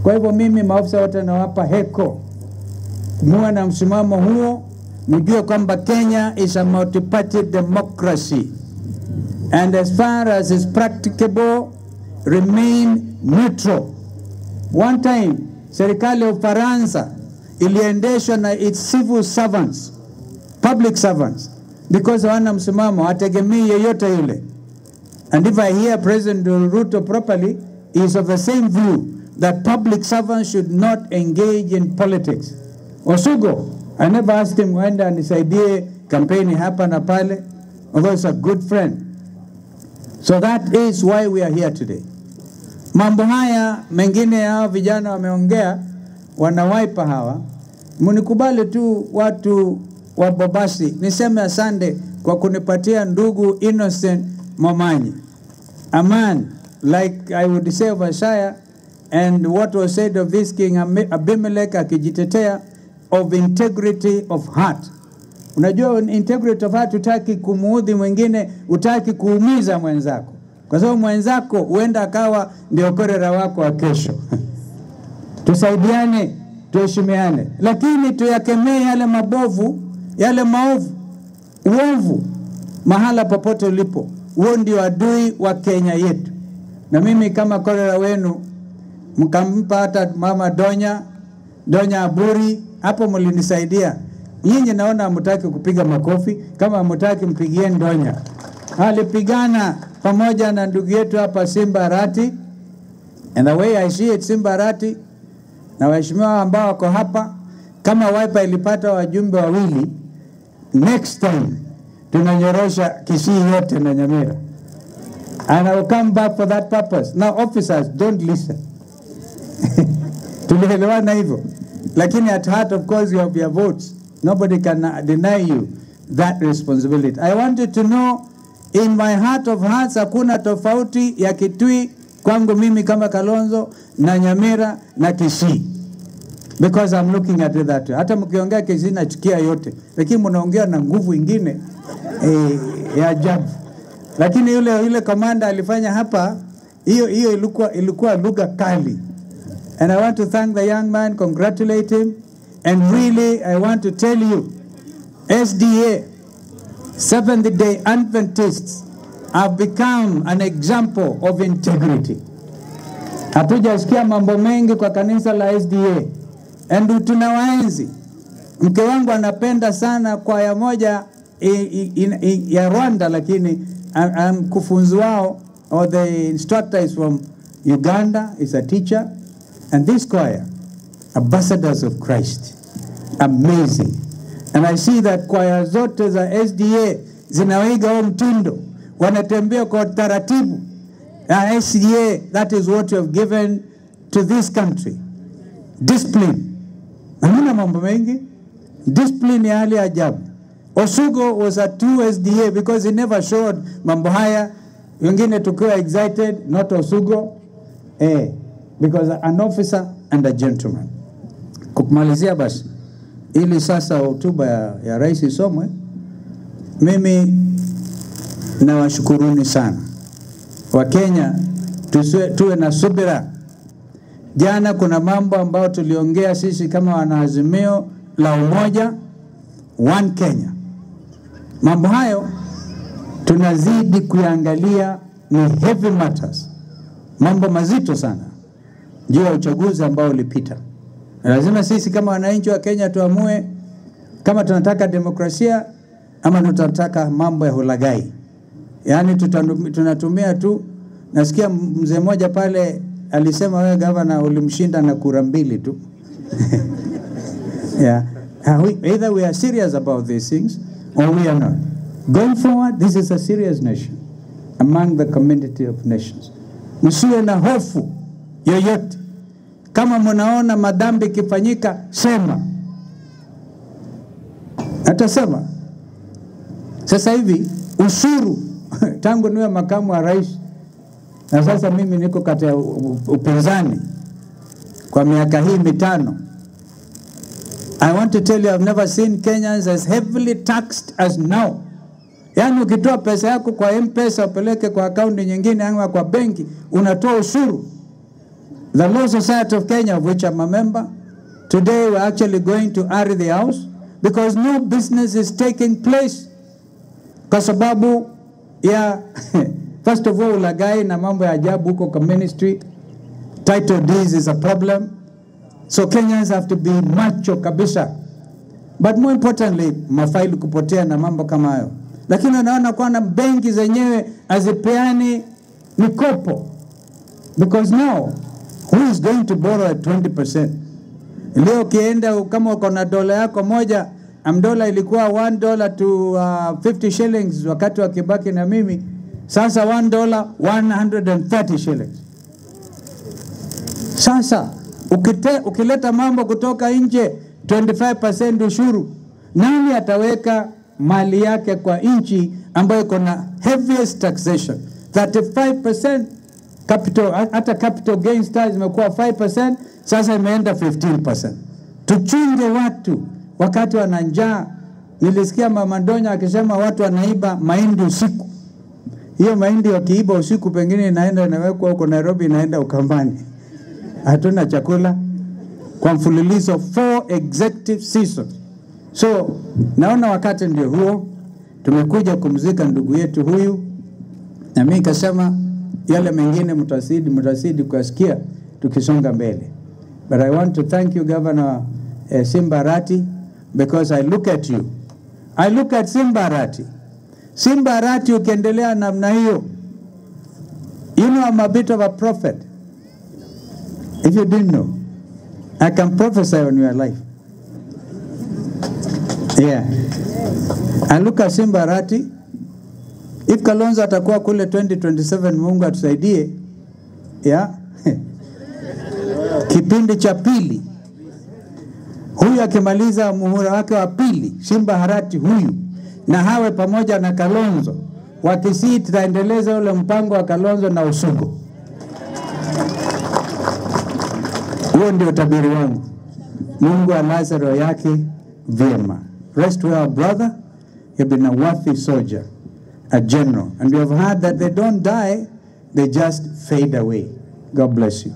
Kwa hivyo mimi maafisa wote nawapa heko, muwe na msimamo huo, mjue kwamba Kenya is a multi-party democracy, and as far as is practicable, remain neutral. One time serikali ya Ufaransa iliendeshwa na its civil servants, public servants, because hawana msimamo, hategemei yeyote yule. And if I hear President Ruto properly, he is of the same view that public servants should not engage in politics. Osugo, I never asked him when anisaidie campaign hapa na pale, although he's a good friend. So that is why we are here today. Mambo haya mengine ya vijana wameongea, wanawaipa hawa, munikubali tu watu wa Bobasi, niseme asante kwa kunipatia ndugu Innocent Momanyi. A man, like I would say of Isaiah, and what was said of this King Abimelech akijitetea, of integrity of heart. Unajua integrity of heart, utaki kumuudhi mwingine, utaki kuumiza mwenzako. Kwa sababu mwenzako huenda akawa ndio korera wako wa kesho. Tusaidiane, tuheshimiane, lakini tuyakemee yale mabovu, yale maovu, uovu mahala popote ulipo. Huo ndio adui wa Kenya yetu. Na mimi kama korera wenu, mkampa hata mama Donya Aburi, hapo mlinisaidia. Nyinyi naona hamtaki kupiga makofi, kama hamtaki mpigieni Donya. Alipigana pamoja na ndugu yetu hapa Simba Arati, and the way I see it, Simba Arati na waheshimiwa ambao wako hapa, kama Wiper ilipata wajumbe wawili, next time tunanyorosha Kisii yote na Nyamira. And I will come back for that purpose. Now officers, don't listen. Tulielewana hivyo. Lakini at heart, of course, you have your votes. Nobody can deny you that responsibility. I want you to know, in my heart of hearts, hakuna tofauti ya Kitui kwangu mimi kama Kalonzo na Nyamira na Kisii. Because I'm looking at it that way. Hata mkiongea Kisii nachukia yote, lakini mnaongea na nguvu ingine ya ajabu. Lakini yule komanda alifanya hapa, hiyo ilikuwa lugha kali. And I want to thank the young man, congratulate him, and really I want to tell you, SDA, Seventh-day Adventists, have become an example of integrity. Hatujasikia mambo mengi kwa kanisa la SDA, and tunawaenzi. Mke wangu anapenda sana kwa ya moja ya Rwanda, lakini mkufunzi wao, or the instructor is from Uganda, is a teacher. And this choir, Ambassadors of Christ, amazing. And I see that choir zote za SDA zinawaiga huo mtindo, wanatembea kwa taratibu. SDA, that is what you have given to this country. Discipline. Hamuna mambo mengi. Discipline ya hali ajabu. Osugo was a true SDA because he never showed mambo haya. Wengine tukiwa excited, not Osugo. Because an officer and a gentleman. Kukumalizia basi, ili sasa hotuba ya rais isomwe, mimi nawashukuruni sana. Wakenya, tuwe na subira. Jana kuna mambo ambayo tuliongea sisi kama wanaazimio la umoja, One Kenya. Mambo hayo tunazidi kuangalia, ni heavy matters. Mambo mazito sana. Juu ya uchaguzi ambao ulipita. Lazima sisi kama wananchi wa Kenya tuamue kama tunataka demokrasia ama tunataka mambo ya hulagai. Yaani tunatumia tu, nasikia mzee mmoja pale alisema wewe governor ulimshinda na kura 2 tu. Yeah. Either we are serious about these things or we are not. Going forward, this is a serious nation among the community of nations. Msiwe na hofu yoyote. Kama mnaona madhambi kifanyika, sema. Atasema. Sasa hivi ushuru tangu niwe makamu wa rais, na sasa mimi niko katika upinzani kwa miaka hii 5. I want to tell you, I've never seen Kenyans as heavily taxed as now. Yaani ukitoa pesa yako kwa M-Pesa upeleke kwa akaunti nyingine ama kwa benki, unatoa ushuru. The Law Society of Kenya, of which I'm a member, today we're actually going to Ari the house because no business is taking place. Kwa sababu ya, first of all, ulaghai na mambo ya ajabu huko kwa ministry. Title deeds is a problem. So Kenyans have to be macho kabisa. But more importantly, mafaili kupotea na mambo kama hayo. Lakini unaona kwa benki zenyewe hazipeani mikopo. Because now, who is going to borrow at 20%? Leo kienda kama uko na dola yako moja, dola ilikuwa $1 to 50 shillings wakati wa Kibaki na mimi. Sasa $1, 130 shillings. Sasa, ukileta mambo kutoka nje, 25% ushuru, nani ataweka mali yake kwa nchi ambayo kuna heaviest taxation? 35% capital, hata capital gains tax imekuwa 5%, sasa imeenda 15%. Tuchunge watu wakati wana njaa. Nilisikia Mama Ndonya akisema watu wanaiba mahindi usiku. Hiyo mahindi wakiiba usiku pengine inaenda inawekwa huko Nairobi, inaenda Ukambani. Hatuna chakula kwa mfululizo 4 executive seasons. So naona wakati ndio huo, tumekuja kumzika ndugu yetu huyu, na mimi kasema yale mengine mtasidi kusikia tukisonga mbele. But I want to thank you, Governor Simba Arati, because I look at you. I look at Simba Arati. Simba Arati ukiendelea namna hiyo, you know I'm a bit of a prophet. If you didn't know, I can prophesy on your life. Yeah. I look at Simba Arati. If Kalonzo atakuwa kule 2027, Mungu atusaidie. Yeah. Kipindi cha pili. Huyu akimaliza muhula wake wa pili, Simba Arati huyu, na hawe pamoja na Kalonzo, wakisii tutaendeleza ule mpango wa Kalonzo na Usugo. Huo ndio tabiri wangu. Mungu alaze roho yake vyema. Rest well, brother. You've been a worthy soldier, a general. And you have heard that they don't die, they just fade away. God bless you.